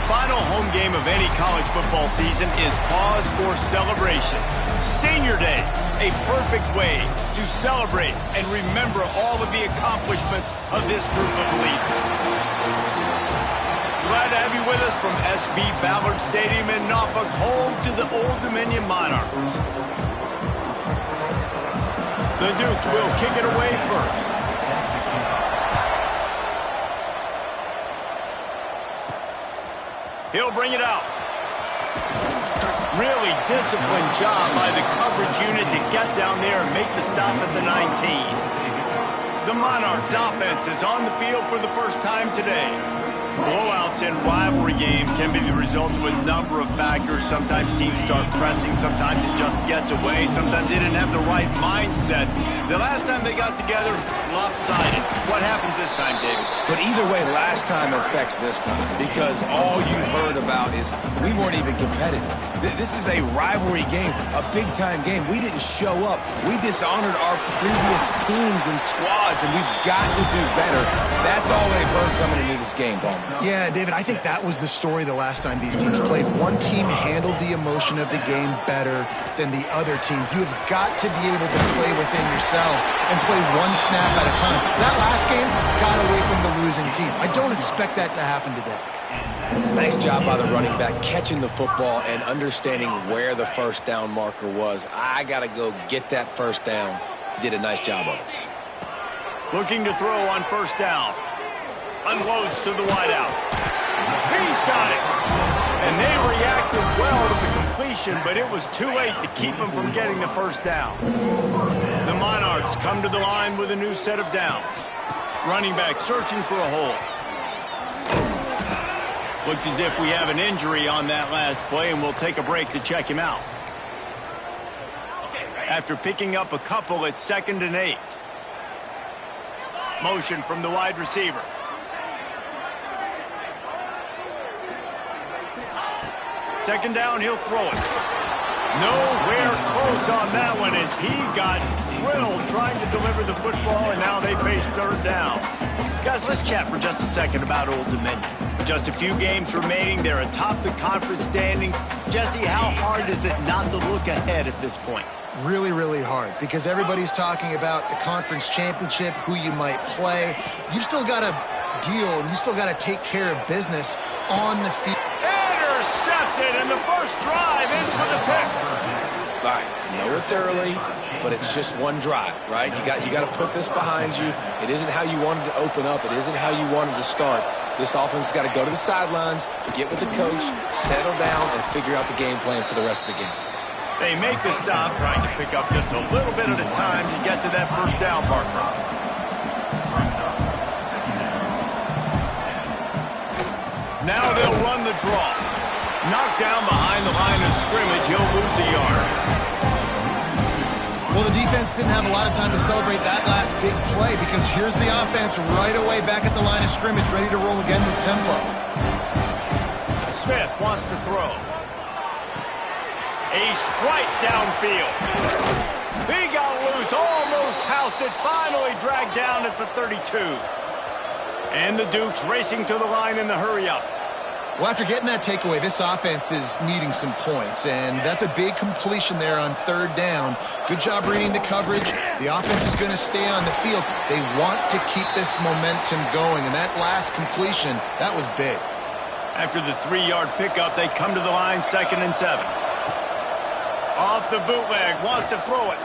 final home game of any college football season is cause for celebration. Senior Day, a perfect way to celebrate and remember all of the accomplishments of this group of leaders. Glad to have you with us from SB Ballard Stadium in Norfolk, home to the Old Dominion Monarchs. The Dukes will kick it away first. He'll bring it out. Really disciplined job by the coverage unit to get down there and make the stop at the 19. The Monarchs offense is on the field for the first time today. Blowouts in rivalry games can be the result of a number of factors. Sometimes teams start pressing. Sometimes it just gets away. Sometimes they didn't have the right mindset. The last time they got together, lopsided. What happens this time, David? But either way, last time affects this time because all you heard about is we weren't even competitive. This is a rivalry game, a big-time game. We didn't show up. We dishonored our previous teams and squads, and we've got to do better. That's all they've heard coming into this game, Ball. Yeah, David, I think that was the story the last time these teams played. One team handled the emotion of the game better than the other team. You have got to be able to play within yourselves and play one snap at a time. That last game got away from the losing team. I don't expect that to happen today. Nice job by the running back catching the football and understanding where the first down marker was. I got to go get that first down. He did a nice job of it. Looking to throw on first down. Unloads to the wideout. He's got it. And they reacted well to the completion, but it was too late to keep him from getting the first down. The Monarchs come to the line with a new set of downs. Running back searching for a hole. Looks as if we have an injury on that last play, and we'll take a break to check him out. After picking up a couple, it's 2nd and 8. Motion from the wide receiver. Second down, he'll throw it. Nowhere close on that one as he got drilled trying to deliver the football, and now they face third down. Guys, let's chat for just a second about Old Dominion. Just a few games remaining. They're atop the conference standings. Jesse, how hard is it not to look ahead at this point? Really, really hard because everybody's talking about the conference championship, who you might play. You've still got to deal and you still got to take care of business on the field. Intercepted, and the first drive ends with a pick. All right, I know it's early, but it's just one drive, right? You got to put this behind you. It isn't how you wanted to open up. It isn't how you wanted to start. This offense has got to go to the sidelines, get with the coach, settle down, and figure out the game plan for the rest of the game. They make the stop, trying to pick up just a little bit at a time to get to that first down marker. Now they'll run the draw. Knocked down behind the line of scrimmage, he'll lose a yard. Well, the defense didn't have a lot of time to celebrate that last big play because here's the offense right away back at the line of scrimmage, ready to roll again with tempo. Smith wants to throw. A strike downfield. He got loose, almost housed it, finally dragged down at the 32. And the Dukes racing to the line in the hurry-up. Well, after getting that takeaway, this offense is needing some points, and that's a big completion there on third down. Good job reading the coverage. The offense is going to stay on the field. They want to keep this momentum going, and that last completion, that was big. After the 3-yard pickup, they come to the line, 2nd and 7. Off the bootleg, wants to throw it.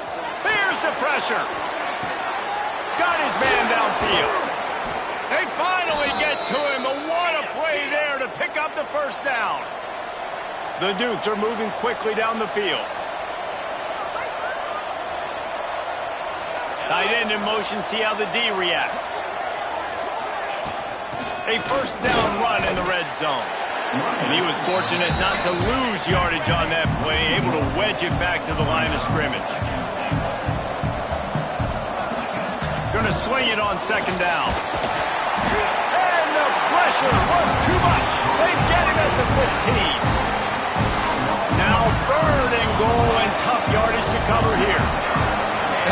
Here's the pressure. Got his man downfield. They finally get to him, but what a play there to pick up the first down. The Dukes are moving quickly down the field. Tight end in motion, see how the D reacts. A first down run in the red zone. And he was fortunate not to lose yardage on that play, able to wedge it back to the line of scrimmage. Going to swing it on 2nd down. And the pressure was too much. They get him at the 15. Now 3rd and goal and tough yardage to cover here.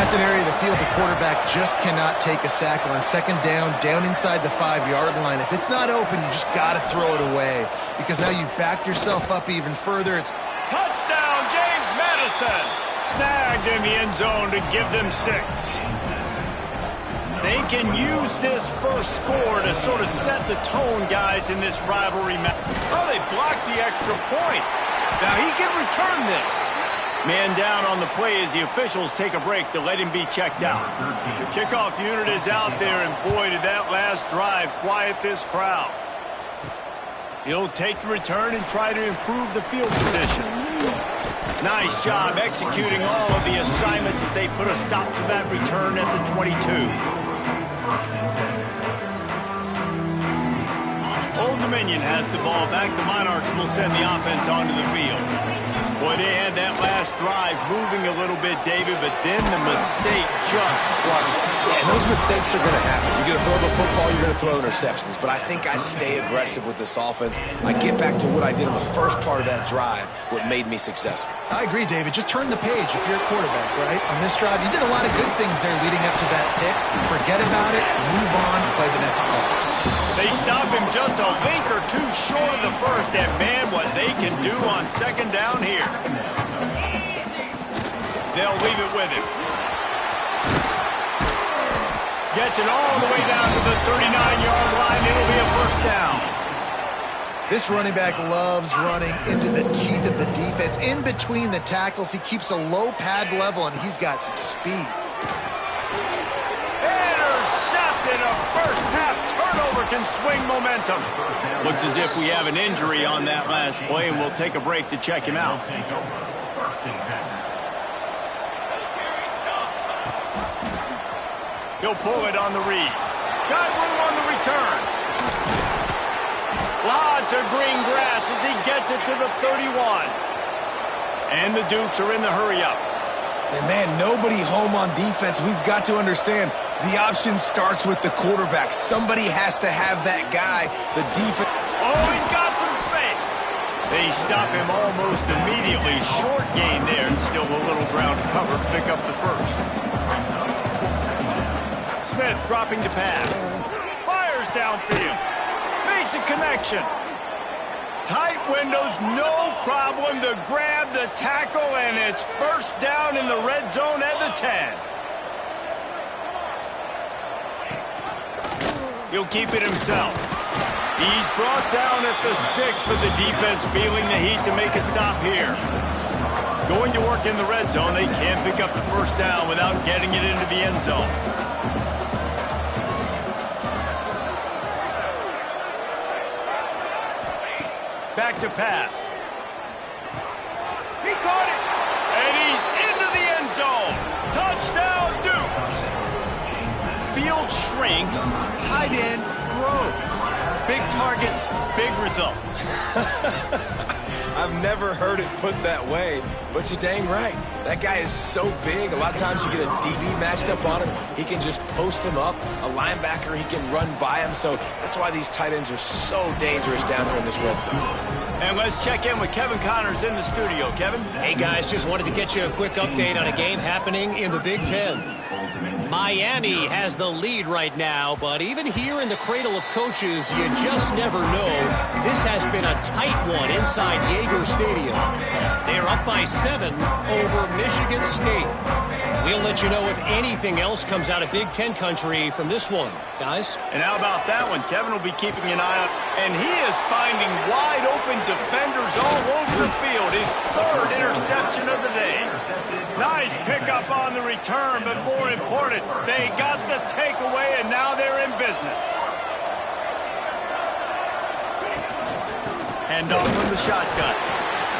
That's an area of the field the quarterback just cannot take a sack on. Second down, down inside the 5-yard line. If it's not open, you just got to throw it away because now you've backed yourself up even further. It's touchdown, James Madison. Snagged in the end zone to give them 6. They can use this first score to sort of set the tone, guys, in this rivalry match. Oh, they blocked the extra point. Now he can return this. Man down on the play as the officials take a break to let him be checked out. The kickoff unit is out there, and boy, did that last drive quiet this crowd. He'll take the return and try to improve the field position. Nice job executing all of the assignments as they put a stop to that return at the 22. Old Dominion has the ball back. The Monarchs will send the offense onto the field. Boy, they had that last drive moving a little bit, David, but then the mistake just crushed them. Yeah, and those mistakes are going to happen. You're going to throw the football, you're going to throw interceptions. But I think I stay aggressive with this offense. I get back to what I did in the first part of that drive, what made me successful. I agree, David. Just turn the page if you're a quarterback, right? On this drive, you did a lot of good things there leading up to that pick. Forget about it, move on, play the next play. They stop him just a link or two short of the first, and man, what they can do on second down here. They'll leave it with him. Gets it all the way down to the 39-yard line. It'll be a first down. This running back loves running into the teeth of the defense. In between the tackles, he keeps a low pad level, and he's got some speed. Intercepted. A first-half turnover can swing momentum. Looks as if we have an injury on that last play, and we'll take a break to check him out. He'll pull it on the read. Got room on the return. Lots of green grass as he gets it to the 31. And the Dukes are in the hurry-up. And, man, nobody home on defense. We've got to understand the option starts with the quarterback. Somebody has to have that guy. The defense. Oh, he's got some space. They stop him almost immediately. Short gain there, and still a little ground cover to pick up the first. Smith dropping to pass. Fires downfield. Makes a connection. Tight windows, no problem to grab the tackle, and it's first down in the red zone at the 10. He'll keep it himself. He's brought down at the 6, but the defense feeling the heat to make a stop here. Going to work in the red zone, they can't pick up the first down without getting it into the end zone. Back to pass. He caught it, and he's into the end zone. Touchdown, Dukes. Field shrinks, tight end grows. Big targets, big results. I've never heard it put that way, but you're dang right. That guy is so big. A lot of times you get a DB matched up on him. He can just post him up. A linebacker, he can run by him. So that's why these tight ends are so dangerous down here in this red zone. And let's check in with Kevin Connors in the studio. Kevin? Hey, guys, just wanted to get you a quick update on a game happening in the Big Ten. Miami has the lead right now, but even here in the cradle of coaches, you just never know. This has been a tight one inside Yager Stadium. They're up by 7 over Michigan State. We'll let you know if anything else comes out of Big Ten country from this one, guys. And how about that one? Kevin will be keeping an eye on. And he is finding wide open defenders all over the field. His 3rd interception of the day. Nice pickup on the return, but more important, they got the takeaway, and now they're in business. Hand off from the shotgun.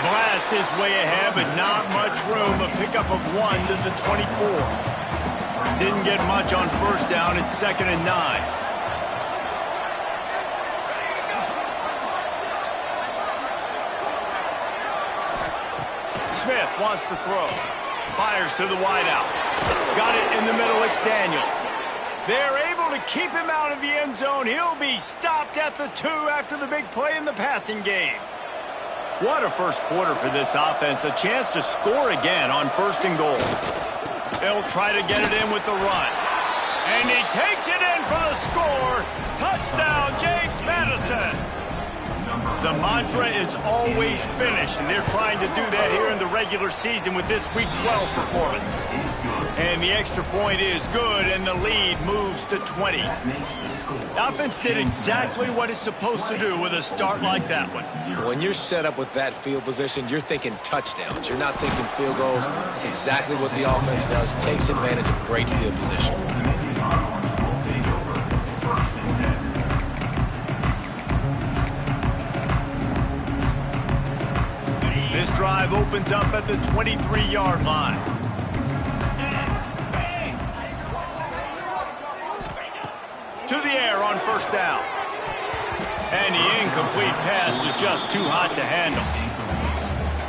Blast his way ahead, but not much room. A pickup of 1 to the 24. Didn't get much on first down. It's 2nd and 9. Smith wants to throw. Fires to the wideout. Got it in the middle. It's Daniels. They're able to keep him out of the end zone. He'll be stopped at the 2 after the big play in the passing game. What a first quarter for this offense. A chance to score again on 1st and goal. They'll try to get it in with the run. And he takes it in for the score. Touchdown, James Madison. The mantra is always finish, and they're trying to do that here in the regular season with this Week 12 performance. And the extra point is good, and the lead moves to 20. The offense did exactly what it's supposed to do with a start like that one. When you're set up with that field position, you're thinking touchdowns. You're not thinking field goals. It's exactly what the offense does. Takes advantage of great field position. This drive opens up at the 23-yard line. To the air on first down. And the incomplete pass was just too hot to handle.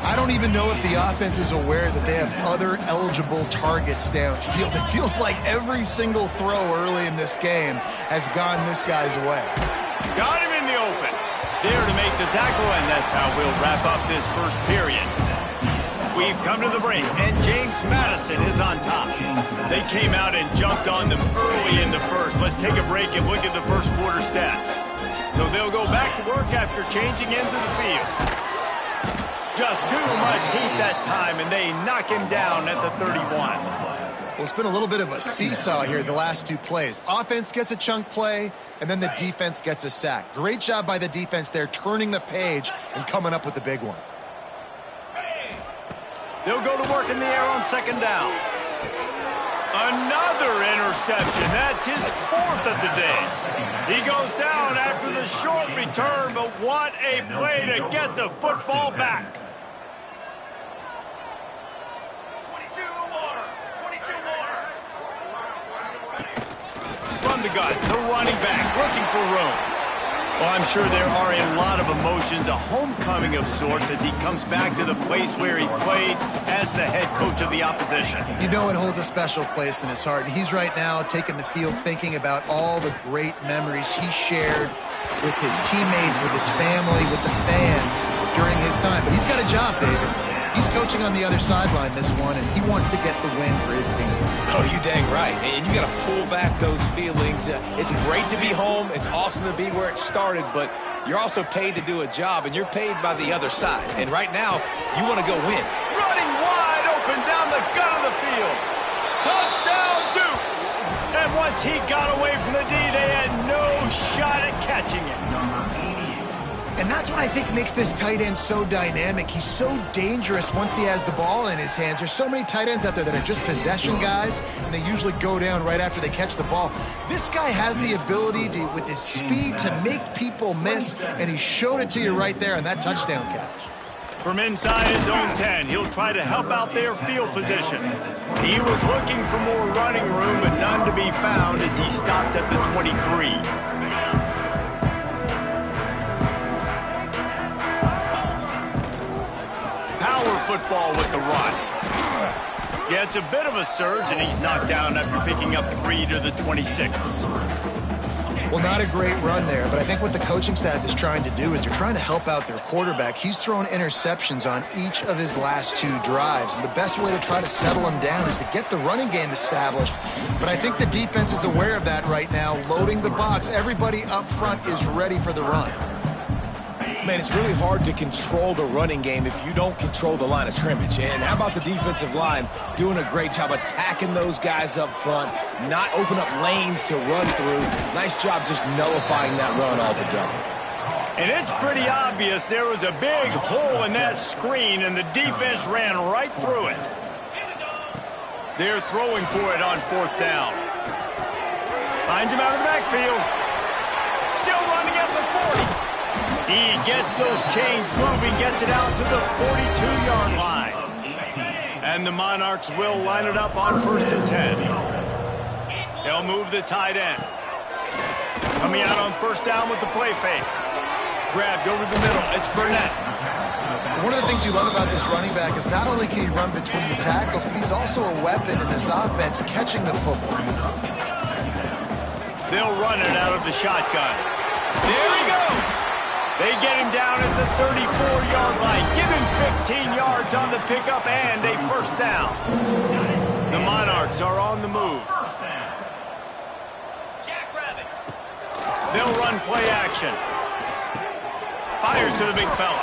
I don't even know if the offense is aware that they have other eligible targets downfield. It feels like every single throw early in this game has gone this guy's way. Got him in the open. There to make the tackle, and that's how we'll wrap up this first period. We've come to the break, and James Madison is on top. They came out and jumped on them early in the first. Let's take a break and look at the first quarter stats. So they'll go back to work after changing into the field. Just too much heat that time, and they knock him down at the 31. Well, it's been a little bit of a seesaw here the last two plays. Offense gets a chunk play, and then the defense gets a sack. Great job by the defense there, turning the page and coming up with the big one. They'll go to work in the air on second down. Another interception. That's his fourth of the day. He goes down after the short return, but what a play to get the football back. From the gun, the running back looking for room. Well, I'm sure there are a lot of emotions, a homecoming of sorts as he comes back to the place where he played as the head coach of the opposition. You know it holds a special place in his heart. And he's right now taking the field thinking about all the great memories he shared with his teammates, with his family, with the fans during his time. But he's got a job, David. He's coaching on the other sideline this one, and he wants to get the win for his team. Oh, you dang right. And you got to pull back those feelings. It's great to be home. It's awesome to be where it started, but you're also paid to do a job, and you're paid by the other side. And right now, you want to go win. Running wide open down the gut of the field. Touchdown, Dukes! And once he got away from the D, they had no shot at catching him. And that's what I think makes this tight end so dynamic. He's so dangerous once he has the ball in his hands. There's so many tight ends out there that are just possession guys, and they usually go down right after they catch the ball. This guy has the ability to, with his speed, to make people miss, and he showed it to you right there on that touchdown catch. From inside his own 10, he'll try to help out their field position. He was looking for more running room, but none to be found as he stopped at the 23. Power football with the run. Yeah, it's a bit of a surge, and he's knocked down after picking up 3 to the 26. Well, not a great run there, but I think what the coaching staff is trying to do is they're trying to help out their quarterback. He's thrown interceptions on each of his last 2 drives, and the best way to try to settle him down is to get the running game established. But I think the defense is aware of that right now, loading the box. Everybody up front is ready for the run. Man, it's really hard to control the running game if you don't control the line of scrimmage. And how about the defensive line doing a great job attacking those guys up front, not open up lanes to run through. Nice job just nullifying that run altogether. And it's pretty obvious there was a big hole in that screen, and the defense ran right through it. They're throwing for it on fourth down. Finds him out of the backfield. Still running at the 40. He gets those chains moving, gets it out to the 42-yard line. And the Monarchs will line it up on 1st and 10. They'll move the tight end. Coming out on first down with the play fake. Grabbed over the middle. It's Burnett. One of the things you love about this running back is not only can he run between the tackles, but he's also a weapon in this offense catching the football. They'll run it out of the shotgun. There he goes. They get him down at the 34-yard line. Give him 15 yards on the pickup and a first down. The Monarchs are on the move. They'll run play action. Fires to the big fella.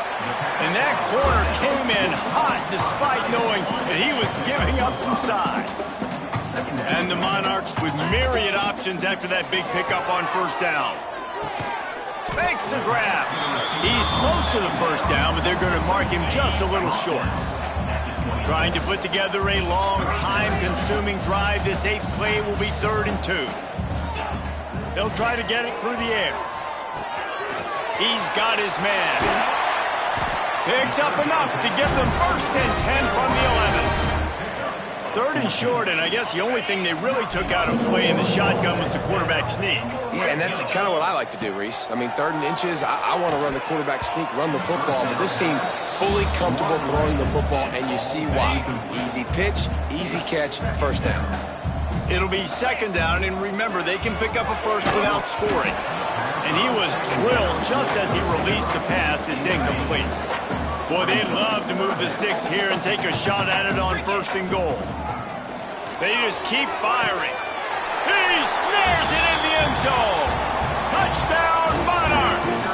And that corner came in hot despite knowing that he was giving up some size. And the Monarchs with myriad options after that big pickup on first down. Fakes to grab. He's close to the first down, but they're going to mark him just a little short. Trying to put together a long, time-consuming drive. This 8th play will be 3rd and 2. They'll try to get it through the air. He's got his man. Picks up enough to give them 1st and 10 from the 11. 3rd and short, and I guess the only thing they really took out of play in the shotgun was the quarterback sneak. Yeah, and that's kind of what I like to do, Reese. I mean, 3rd and inches, I want to run the quarterback sneak, run the football, but this team fully comfortable throwing the football, and you see why. Easy pitch, easy catch, 1st down. It'll be 2nd down, and remember, they can pick up a first without scoring. And he was drilled just as he released the pass. It's incomplete. Boy, they'd love to move the sticks here and take a shot at it on 1st and goal. They just keep firing. He snares it in the end zone. Touchdown, Monarchs!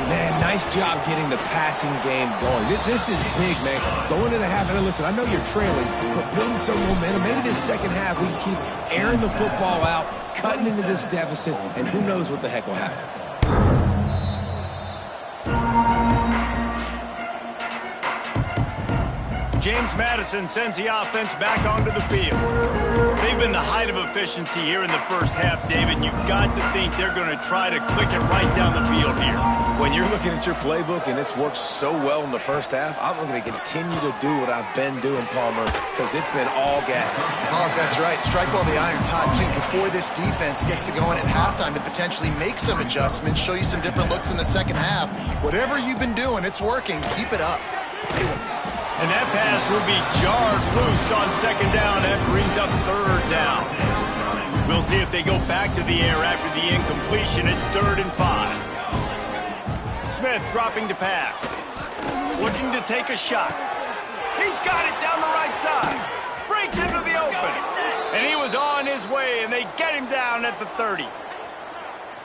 Man, nice job getting the passing game going. This is big, man. Going to the half, and listen, I know you're trailing, but building some momentum. Maybe this 2nd half we can keep airing the football out, cutting into this deficit, and who knows what the heck will happen. James Madison sends the offense back onto the field. They've been the height of efficiency here in the 1st half, David, and you've got to think they're going to try to click it right down the field here. When you're looking at your playbook and it's worked so well in the 1st half, I'm going to continue to do what I've been doing, Palmer, because it's been all gas. Oh, that's right. Strike while the iron's hot, too, before this defense gets to go in at halftime to potentially make some adjustments, show you some different looks in the 2nd half. Whatever you've been doing, it's working. Keep it up. And that pass will be jarred loose on 2nd down. That brings up 3rd down. We'll see if they go back to the air after the incompletion. It's 3rd and 5. Smith dropping to pass. Looking to take a shot. He's got it down the right side. Breaks into the open. And he was on his way, and they get him down at the 30.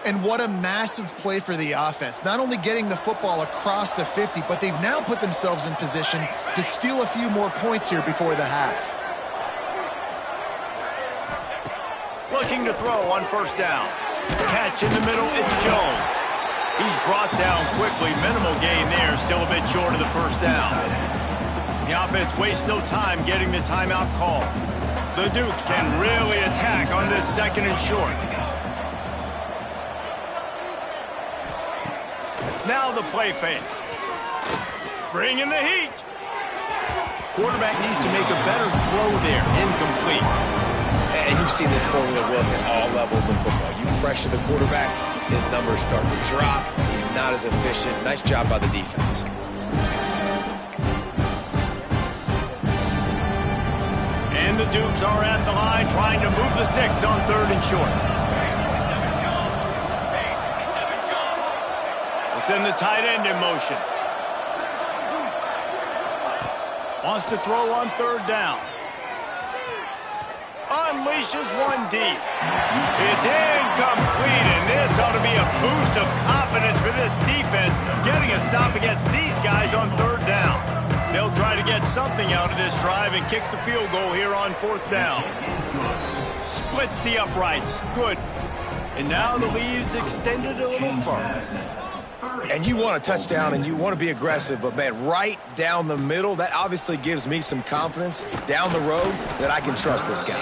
And what a massive play for the offense. Not only getting the football across the 50, but they've now put themselves in position to steal a few more points here before the half. Looking to throw on 1st down. Catch in the middle, it's Jones. He's brought down quickly. Minimal gain there, still a bit short of the 1st down. The offense wastes no time getting the timeout call. The Dukes can really attack on this 2nd and short. Now the play fake. Bringing the heat. Quarterback needs to make a better throw there. Incomplete. And you've seen this formula work at all levels of football. You pressure the quarterback, his numbers start to drop. He's not as efficient. Nice job by the defense. And the Dukes are at the line trying to move the sticks on 3rd and short. Send the tight end in motion. Wants to throw on 3rd down. Unleashes one deep. It's incomplete, and this ought to be a boost of confidence for this defense, getting a stop against these guys on 3rd down. They'll try to get something out of this drive and kick the field goal here on 4th down. Splits the uprights. Good. And now the lead is extended a little further. And you want a touchdown and you want to be aggressive, but man, right down the middle, that obviously gives me some confidence down the road that I can trust this guy.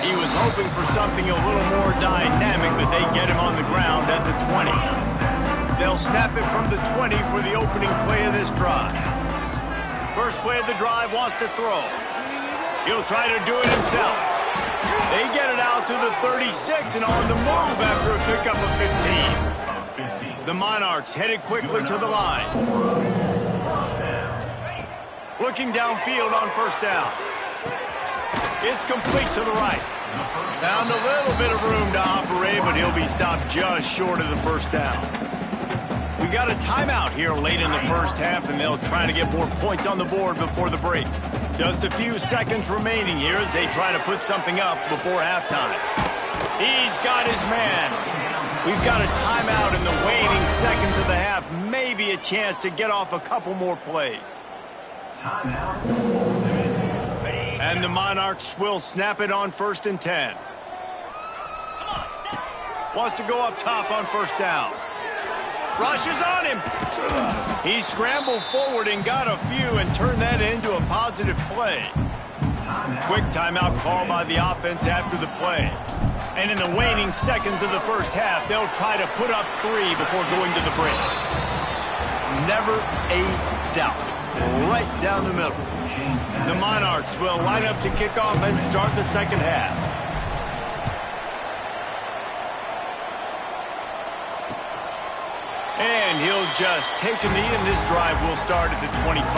He was hoping for something a little more dynamic, but they get him on the ground at the 20. They'll snap it from the 20 for the opening play of this drive. First play of the drive, wants to throw. He'll try to do it himself. They get it out to the 36 and on the move after a pickup of 15. The Monarchs headed quickly to the line. Looking downfield on 1st down. It's complete to the right. Found a little bit of room to operate, but he'll be stopped just short of the 1st down. We got a timeout here late in the first half, and they'll try to get more points on the board before the break. Just a few seconds remaining here as they try to put something up before halftime. He's got his man. We've got a timeout in the waning seconds of the half. Maybe a chance to get off a couple more plays. And the Monarchs will snap it on 1st and 10. Wants to go up top on 1st down. Rushes on him. He scrambled forward and got a few and turned that into a positive play. Quick timeout call by the offense after the play. And in the waning seconds of the first half, they'll try to put up 3 before going to the break. Never a doubt. Right down the middle. The Monarchs will line up to kick off and start the second half. And he'll just take a knee, and this drive will start at the 25.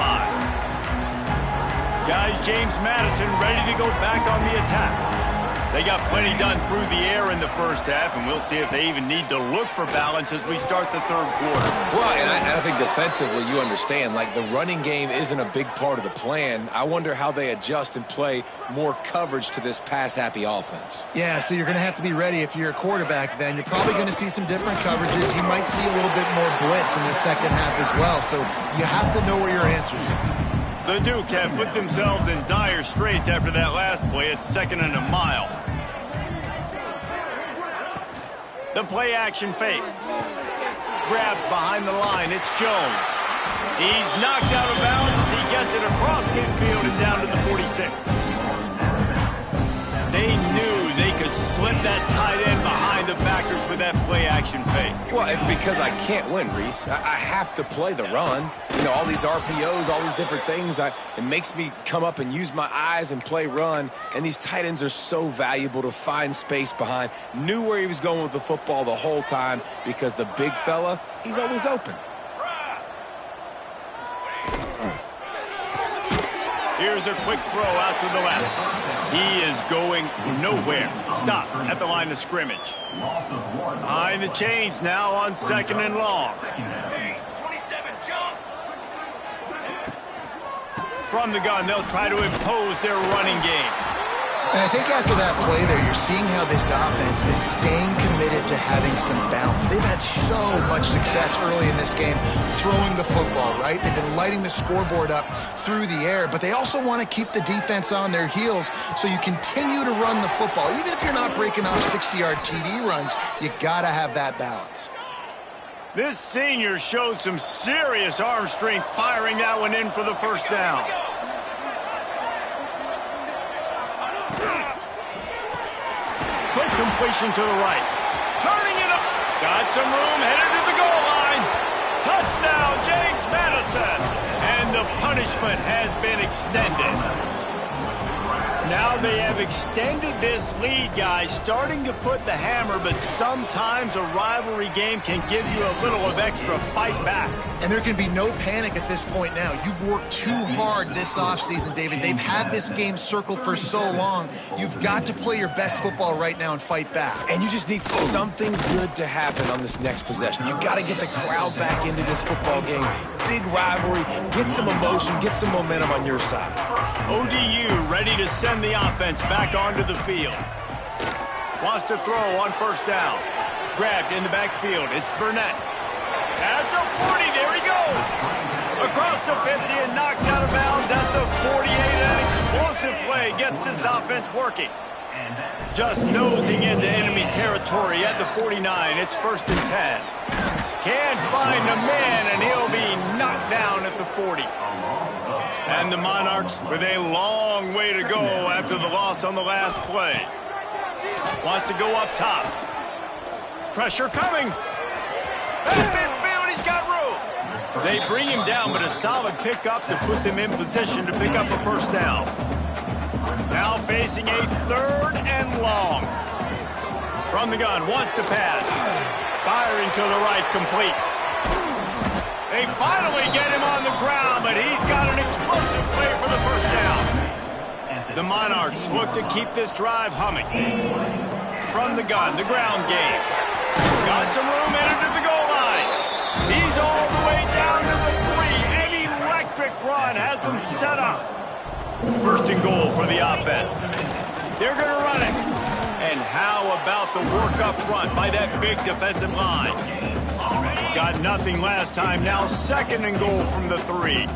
Guys, James Madison ready to go back on the attack. They got plenty done through the air in the first half, and we'll see if they even need to look for balance as we start the third quarter. Well, and I think defensively, you understand, like the running game isn't a big part of the plan. I wonder how they adjust and play more coverage to this pass-happy offense. Yeah, so you're going to have to be ready if you're a quarterback then. You're probably going to see some different coverages. You might see a little bit more blitz in the second half as well, so you have to know where your answers are. The Duke have put themselves in dire straits after that last play at 2nd and a mile. The play action fake. Grabbed behind the line. It's Jones. He's knocked out of bounds as he gets it across midfield and down to the 46. They knew they could slip that tight end behind the backers with that play action fake. Well, it's because I can't win, Reese. I have to play the run. You know, all these RPOs, all these different things, it makes me come up and use my eyes and play run. And these tight ends are so valuable to find space behind. Knew where he was going with the football the whole time because the big fella, he's always open. Here's a quick throw out to the left. He is going nowhere. Stop at the line of scrimmage. Behind the chains now on 2nd and long. From the gun, they'll try to impose their running game. And I think after that play there, you're seeing how this offense is staying committed to having some balance. They've had so much success early in this game throwing the football, right? They've been lighting the scoreboard up through the air, but they also want to keep the defense on their heels, so you continue to run the football. Even if you're not breaking off 60-yard TD runs, you got to have that balance. This senior showed some serious arm strength firing that one in for the first down. Quick completion to the right. Turning it up. Got some room, headed to the goal line. Touchdown, James Madison. And the punishment has been extended. Now they have extended this lead, guys, starting to put the hammer, but sometimes a rivalry game can give you a little of extra fight back. And there can be no panic at this point now. You've worked too hard this offseason, David. They've had this game circled for so long. You've got to play your best football right now and fight back. And you just need something good to happen on this next possession. You got to get the crowd back into this football game. Big rivalry. Get some emotion. Get some momentum on your side. ODU ready to send the offense back onto the field. Wants to throw on 1st down. Grabbed in the backfield. It's Burnett. At the 40, there he goes. Across the 50 and knocked out of bounds at the 48. An explosive play gets this offense working. Just nosing into enemy territory at the 49. It's 1st and 10. Can't find the man, and he'll be knocked down at the 40. And the Monarchs with a long way to go after the loss on the last play. Wants to go up top. Pressure coming. At midfield, he's got room. They bring him down, but a solid pickup to put them in position to pick up a 1st down. Now facing a 3rd and long. From the gun, wants to pass. Firing to the right, complete. They finally get him on the ground, but he's got an explosive play for the 1st down. The Monarchs look to keep this drive humming. From the gun, the ground game. Got some room, entered to the goal line. He's some setup. First and goal for the offense. They're going to run it. And how about the work up front by that big defensive line? Got nothing last time. Now second and goal from the 3.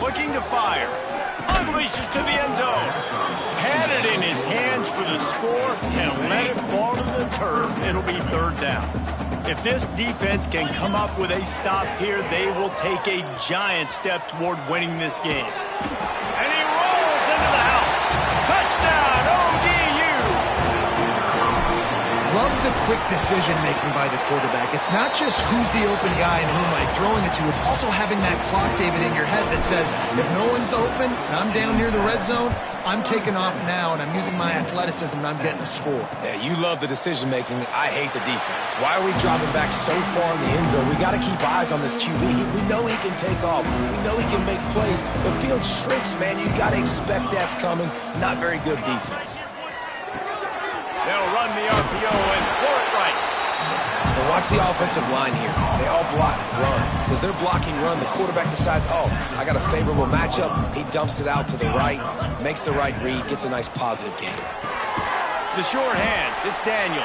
Looking to fire. Unleashes to the end zone. Had it in his hands for the score and let it fall to the turf. It'll be third down. If this defense can come up with a stop here, they will take a giant step toward winning this game. And he rolls into the house. Touchdown, ODU! Love the quick decision-making by the quarterback. It's not just who's the open guy and who am I throwing it to. It's also having that clock, David, in your head that says, if no one's open and I'm down near the red zone, I'm taking off now, and I'm using my athleticism, and I'm getting a score. Yeah, you love the decision-making. I hate the defense. Why are we dropping back so far in the end zone? We got to keep eyes on this QB. We know he can take off. We know he can make plays. The field shrinks, man. You got to expect that's coming. Not very good defense. They'll run the RPO and throw it right. And watch the offensive line here. They all block run. Because they're blocking run, the quarterback decides, oh, I got a favorable matchup. He dumps it out to the right, makes the right read, gets a nice positive gain. The short hands, it's Daniels.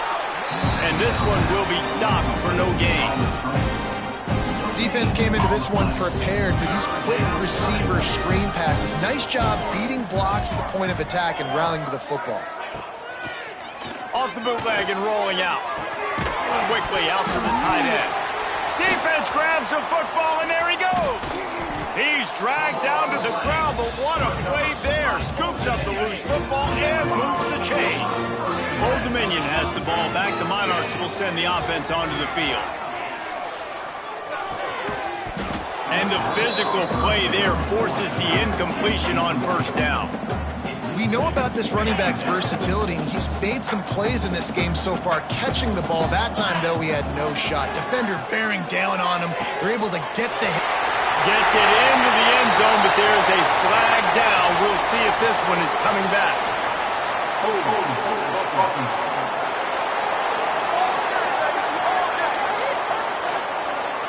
And this one will be stopped for no gain. Defense came into this one prepared for these quick receiver screen passes. Nice job beating blocks at the point of attack and rallying to the football. Off the bootleg and rolling out. Quickly out to the tight end. Defense grabs the football, and there he goes. He's dragged down to the ground, but what a play there. Scoops up the loose football and moves the chains. Old Dominion has the ball back. The Monarchs will send the offense onto the field. And the physical play there forces the incompletion on first down. We know about this running back's versatility, and he's made some plays in this game so far, catching the ball. That time, though, he had no shot. Defender bearing down on him. They're able to get the hit. Gets it into the end zone, but there is a flag down. We'll see if this one is coming back.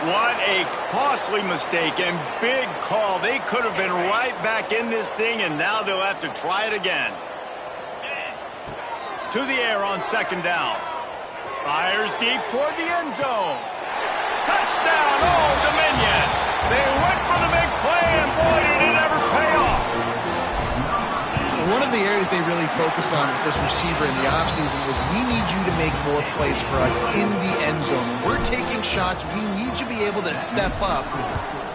What a costly mistake and big call. They could have been right back in this thing, and now they'll have to try it again. To the air on second down. Fires deep toward the end zone. Touchdown, Old Dominion. They went for the big play, and boy, did it ever pay off. One of the areas they really focused on with this receiver in the offseason was we need you to make more plays for us in the end zone. We're taking shots. We need you to be able to step up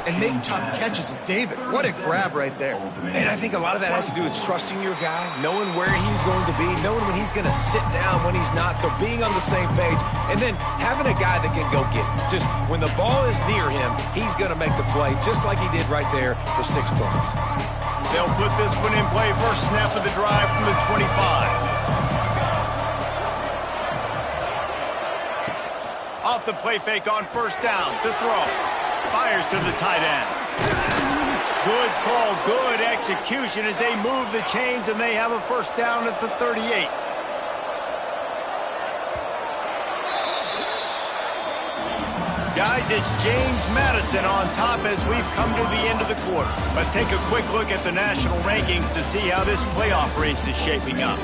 and make tough catches. And David, what a grab right there. And I think a lot of that has to do with trusting your guy, knowing where he's going to be, knowing when he's going to sit down, when he's not. So being on the same page, and then having a guy that can go get it. Just when the ball is near him, he's going to make the play, just like he did right there for 6 points. They'll put this one in play. First snap of the drive from the 25. Off the play fake on first down to throw. Fires to the tight end. Good call, good execution as they move the chains, and they have a first down at the 38. Guys, it's James Madison on top as we've come to the end of the quarter. Let's take a quick look at the national rankings to see how this playoff race is shaping up.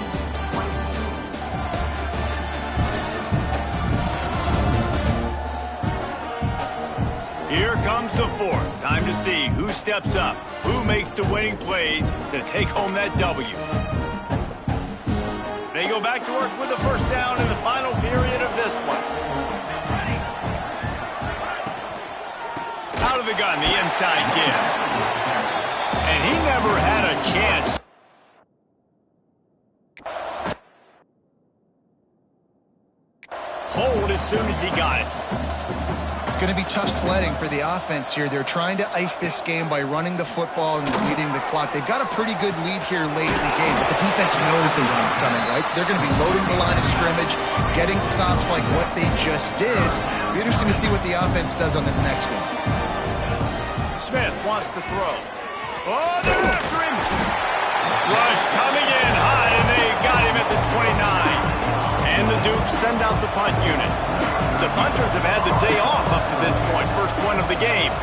Here comes the fourth. Time to see who steps up, who makes the winning plays to take home that W. They go back to work with a first down in the final period of this one. Out of the gun, the inside give. And he never had a chance. Hold as soon as he got it. It's going to be tough sledding for the offense here. They're trying to ice this game by running the football and beating the clock. They've got a pretty good lead here late in the game, but the defense knows the run's coming, right? So they're going to be loading the line of scrimmage, getting stops like what they just did. It'll be interesting to see what the offense does on this next one. Smith wants to throw. Oh, they're after him. Rush coming in high, and they got him at the 29. And the Dukes send out the punt unit. The punters have had the day off up to this point, first one of the game.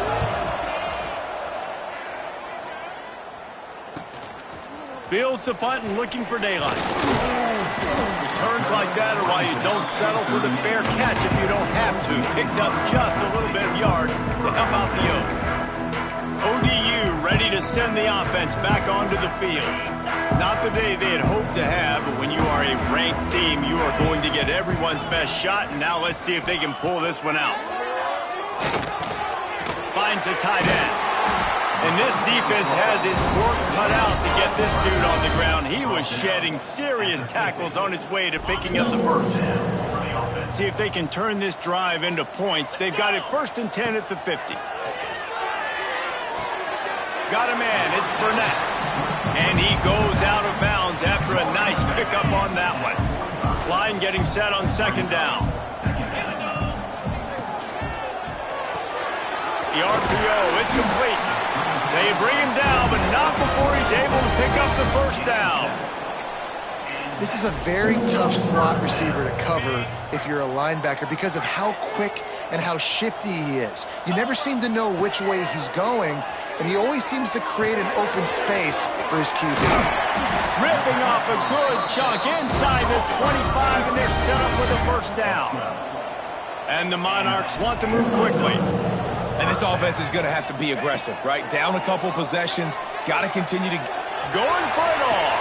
Fields the punt and looking for daylight. Returns like that are why you don't settle for the fair catch if you don't have to. Picks up just a little bit of yards to help out the O. ODU ready to send the offense back onto the field. Not the day they had hoped to have, but when you are a ranked team, you are going to get everyone's best shot, and now let's see if they can pull this one out. Finds a tight end. And this defense has its work cut out to get this dude on the ground. He was shedding serious tackles on his way to picking up the first. See if they can turn this drive into points. They've got it 1st and 10 at the 50. Got a man, it's Burnett. And he goes out of bounds after a nice pickup on that one. Line getting set on 2nd down. The RPO, it's complete. They bring him down, but not before he's able to pick up the 1st down. This is a very tough slot receiver to cover if you're a linebacker because of how quick and how shifty he is. You never seem to know which way he's going, and he always seems to create an open space for his QB. Ripping off a good chunk inside the 25, and they're set up with a 1st down. And the Monarchs want to move quickly. And this offense is going to have to be aggressive, right? Down a couple possessions, got to continue to... Going for it all.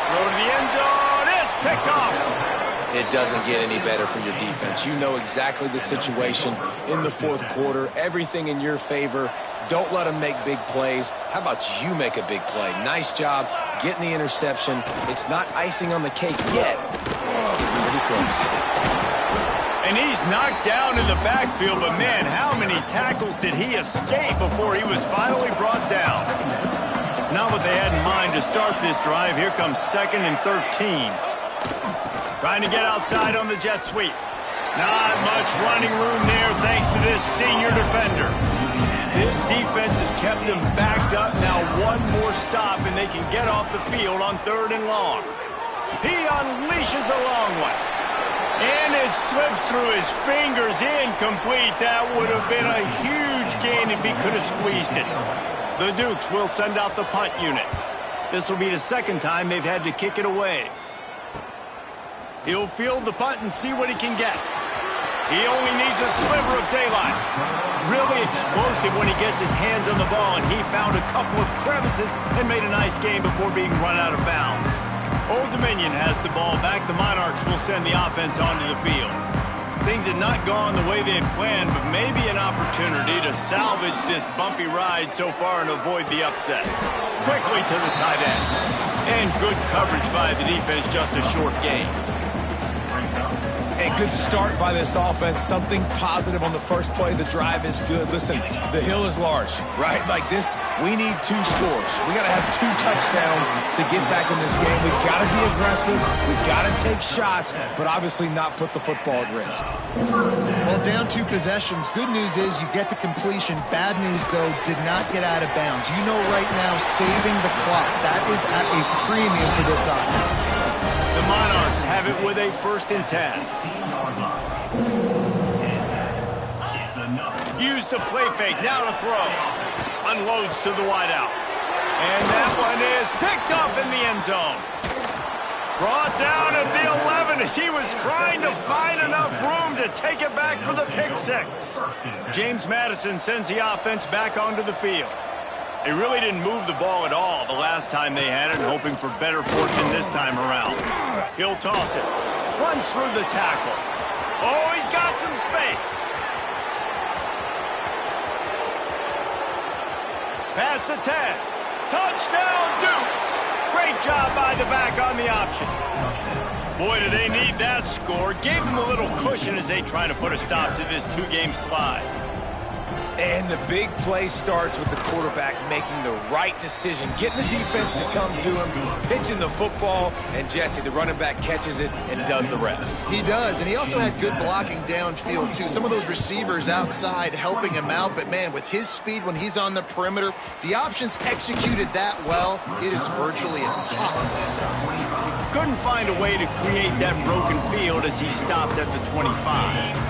Throw to the end zone, it's picked off. It doesn't get any better for your defense. You know exactly the situation in the 4th quarter, everything in your favor. Don't let them make big plays. How about you make a big play? Nice job getting the interception. It's not icing on the cake yet. It's getting pretty close. And he's knocked down in the backfield, but man, how many tackles did he escape before he was finally brought down? Not what they had in mind to start this drive. Here comes 2nd and 13. Trying to get outside on the jet sweep. Not much running room there thanks to this senior defender. This defense has kept them backed up. Now one more stop and they can get off the field on 3rd and long. He unleashes a long one. And it slips through his fingers, incomplete. That would have been a huge gain if he could have squeezed it. The Dukes will send out the punt unit. This will be the 2nd time they've had to kick it away. He'll field the punt and see what he can get. He only needs a sliver of daylight. Really explosive when he gets his hands on the ball, and he found a couple of crevices and made a nice game before being run out of bounds. Old Dominion has the ball back. The Monarchs will send the offense onto the field. Things had not gone the way they had planned, but maybe an opportunity to salvage this bumpy ride so far and avoid the upset. Quickly to the tight end. And good coverage by the defense, just a short gain. A good start by this offense. Something positive on the first play. The drive is good. Listen, the hill is large, right? Like this, we need 2 scores. We got to have 2 touchdowns to get back in this game. We've got to be aggressive. We've got to take shots, but obviously not put the football at risk. Well, down 2 possessions. Good news is you get the completion. Bad news, though, did not get out of bounds. You know right now, saving the clock. That is at a premium for this offense. The Monarchs have it with a 1st and 10. Use the play fake, now to throw. Unloads to the wideout. And that one is picked up in the end zone. Brought down at the 11 as he was trying to find enough room to take it back for the pick 6. James Madison sends the offense back onto the field. They really didn't move the ball at all the last time they had it, hoping for better fortune this time around. He'll toss it. Runs through the tackle. Oh, he's got some space. Pass to 10. Touchdown, Dukes. Great job by the back on the option. Boy, do they need that score. Gave them a little cushion as they try to put a stop to this 2-game slide. And the big play starts with the quarterback making the right decision, getting the defense to come to him, pitching the football, and Jesse, the running back, catches it and does the rest. He does, and he also had good blocking downfield, too. Some of those receivers outside helping him out, but, man, with his speed when he's on the perimeter, the options executed that well, it is virtually impossible to stop. Couldn't find a way to create that broken field as he stopped at the 25.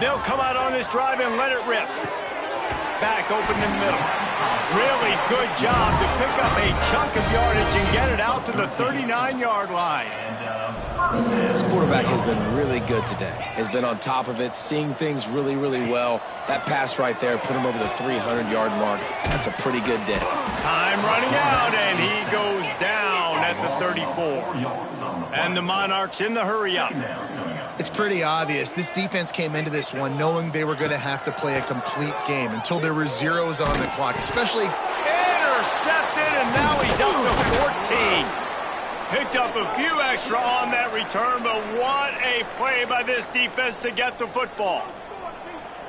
They'll come out on this drive and let it rip. back open in the middle. Really good job to pick up a chunk of yardage and get it out to the 39-yard line. This quarterback has been really good today. Has been on top of it, seeing things really, really well. That pass right there put him over the 300-yard mark. That's a pretty good day. Time running out, and he goes down at the 34. And the Monarchs in the hurry-up. It's pretty obvious. This defense came into this one knowing they were going to have to play a complete game until there were zeros on the clock, especially... Intercepted, and now he's up to 14. Picked up a few extra on that return, but what a play by this defense to get the football.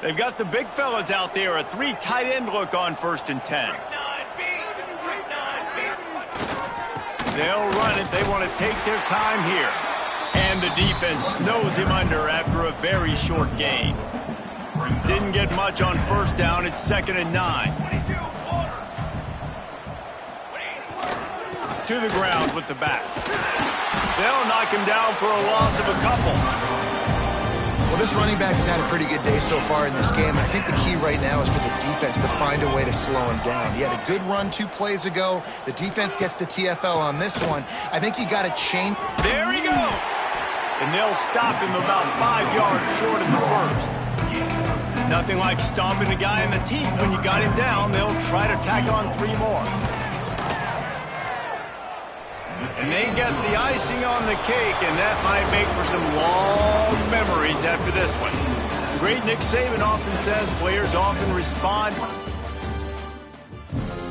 They've got the big fellas out there, a 3 tight end look on 1st and 10. They'll run it. They want to take their time here. And the defense snows him under after a very short gain. Didn't get much on 1st down. It's 2nd and 9. To the ground with the back. They'll knock him down for a loss of a couple. Well, this running back has had a pretty good day so far in this game. I think the key right now is for the defense to find a way to slow him down. He had a good run 2 plays ago. The defense gets the TFL on this one. I think you got to change. There he goes. And they'll stop him about 5 yards short of the 1st. Nothing like stomping a guy in the teeth when you got him down. They'll try to tack on 3 more. And they get the icing on the cake, and that might make for some long memories after this one. The great Nick Saban often says players often respond